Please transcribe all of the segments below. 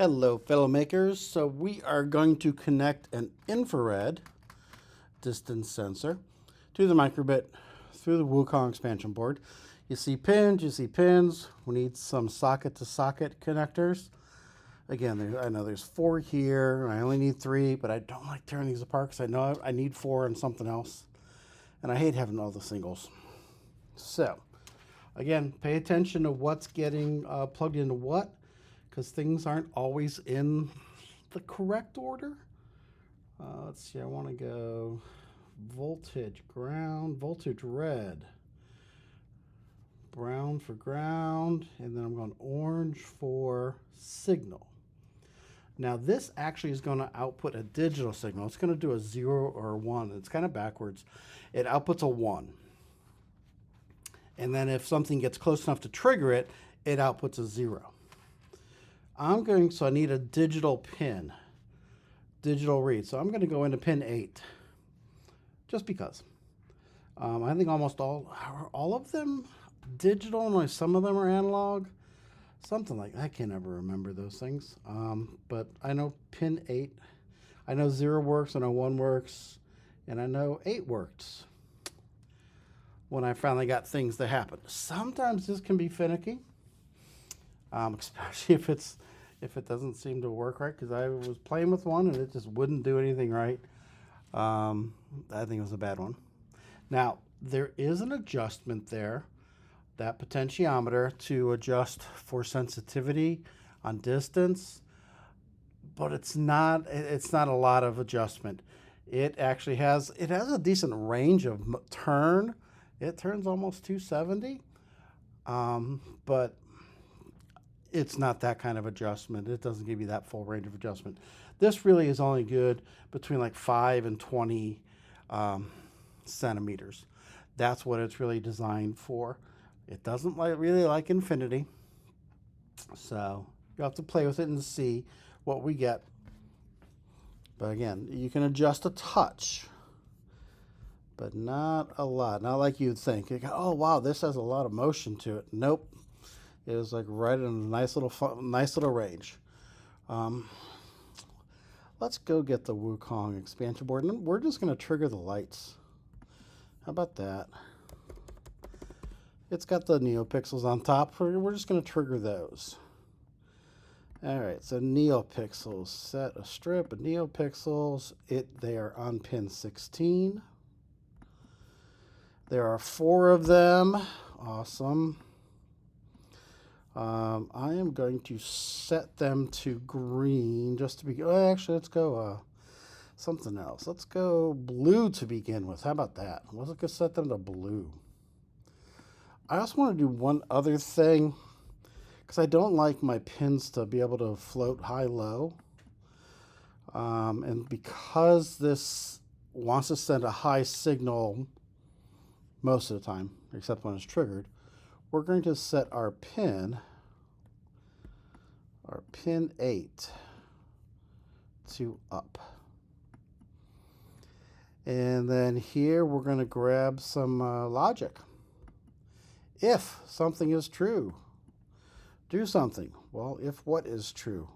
Hello, fellow makers. So we are going to connect an infrared distance sensor to the microbit through the Wukong expansion board. You see pins. We need some socket-to-socket connectors. Again, I know there's 4 here. I only need 3, but I don't like tearing these apart because I know I need 4 and something else. And I hate having all the singles. So, again, pay attention to what's getting plugged into what, because things aren't always in the correct order. Let's see, I want to go voltage ground, voltage red, brown for ground, and then I'm going orange for signal. Now this actually is going to output a digital signal. It's going to do a 0 or a 1. It's kind of backwards. It outputs a 1. And then if something gets close enough to trigger it, it outputs a 0. So I need a digital pin, digital read. So I'm going to go into pin 8, just because. I think almost all of them digital, and only some of them are analog. Something like that. I can never remember those things. But I know pin 8. I know 0 works, I know 1 works, and I know 8 works when I finally got things to happen. Sometimes this can be finicky, especially if it doesn't seem to work right, because I was playing with one and it just wouldn't do anything right. I think it was a bad one. Now, there is an adjustment there, that potentiometer, to adjust for sensitivity on distance, but it's not a lot of adjustment. It actually has a decent range of turn. It turns almost 270, but it's not that kind of adjustment. It doesn't give you that full range of adjustment. This really is only good between like 5 and 20 centimeters. That's what it's really designed for. It doesn't really like infinity. So you have to play with it and see what we get. But again, you can adjust a touch, but not a lot. Not like you'd think. You go, oh wow, this has a lot of motion to it. Nope. It was like right in a nice little range. Let's go get the Wukong expansion board, and we're just going to trigger the lights. How about that? It's got the neopixels on top. We're just going to trigger those. All right, so neopixels. Set a strip of neopixels. They are on pin 16. There are 4 of them. Awesome. I am going to set them to green just to begin. Oh, actually, let's go something else. Let's go blue to begin with. How about that? Let's go set them to blue. I also want to do one other thing, because I don't like my pins to be able to float high-low. And because this wants to send a high signal most of the time, except when it's triggered, we're going to set our pin 8 to up. And then here we're going to grab some logic. If something is true, do something. Well, if what is true?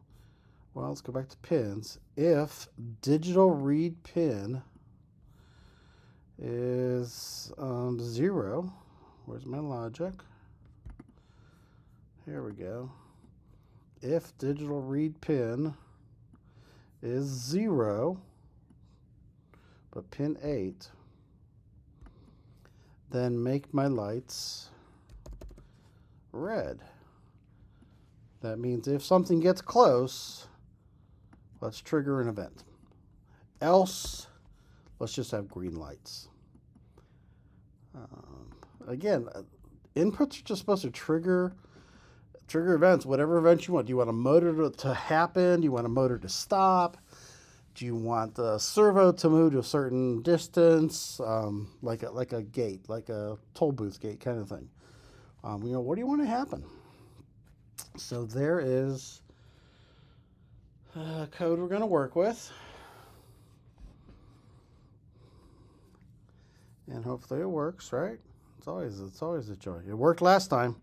Well, let's go back to pins. If digital read pin is 0, where's my logic? Here we go. If digital read pin is 0, but pin 8, then make my lights red. That means if something gets close, let's trigger an event. Else, let's just have green lights. Again, inputs are just supposed to trigger events, whatever events you want. Do you want a motor to happen? Do you want a motor to stop? Do you want the servo to move to a certain distance, like a gate, like a toll booth gate kind of thing? What do you want to happen? So there is code we're going to work with, and hopefully it works, right? It's always a joy. It worked last time.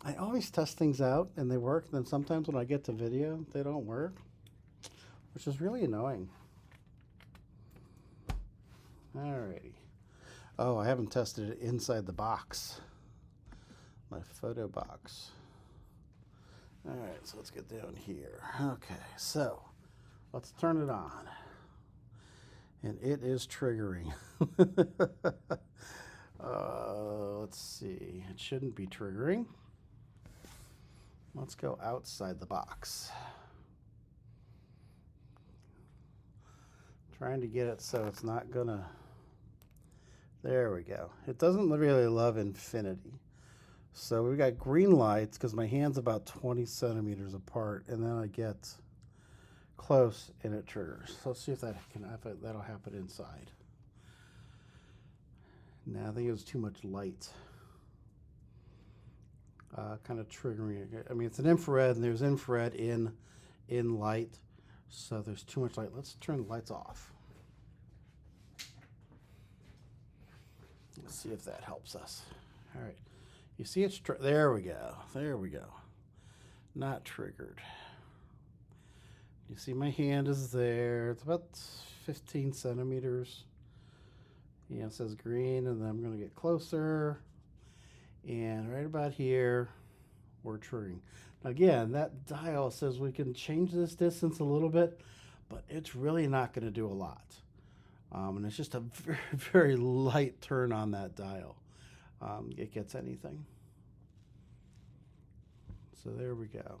I always test things out and they work. Then sometimes when I get to video, they don't work, which is really annoying. Alrighty. Oh, I haven't tested it inside the box. My photo box. Alright, so let's get down here. Okay, so let's turn it on. And it is triggering. Let's see. It shouldn't be triggering. Let's go outside the box. Trying to get it so it's not gonna... There we go. It doesn't really love infinity. So we've got green lights because my hand's about 20 centimeters apart, and then I get close and it triggers. So let's see if that'll happen inside. Now I think it was too much light. Kind of triggering it. I mean, it's an infrared, and there's infrared in light, so there's too much light. Let's turn the lights off. Let's see if that helps us. All right. You see it's, there we go. There we go. Not triggered. You see my hand is there. It's about 15 centimeters. Yeah, it says green, and then I'm going to get closer. And right about here, we're triggering. Now again, that dial says we can change this distance a little bit, but it's really not going to do a lot. And it's just a very, very light turn on that dial. It gets anything. So there we go.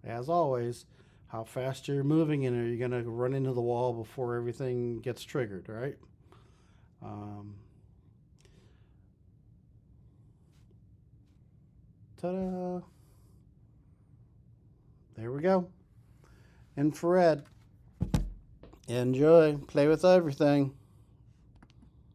As always, how fast you're moving, and are you going to run into the wall before everything gets triggered, right? Ta-da! There we go. Infrared. Enjoy. Play with everything.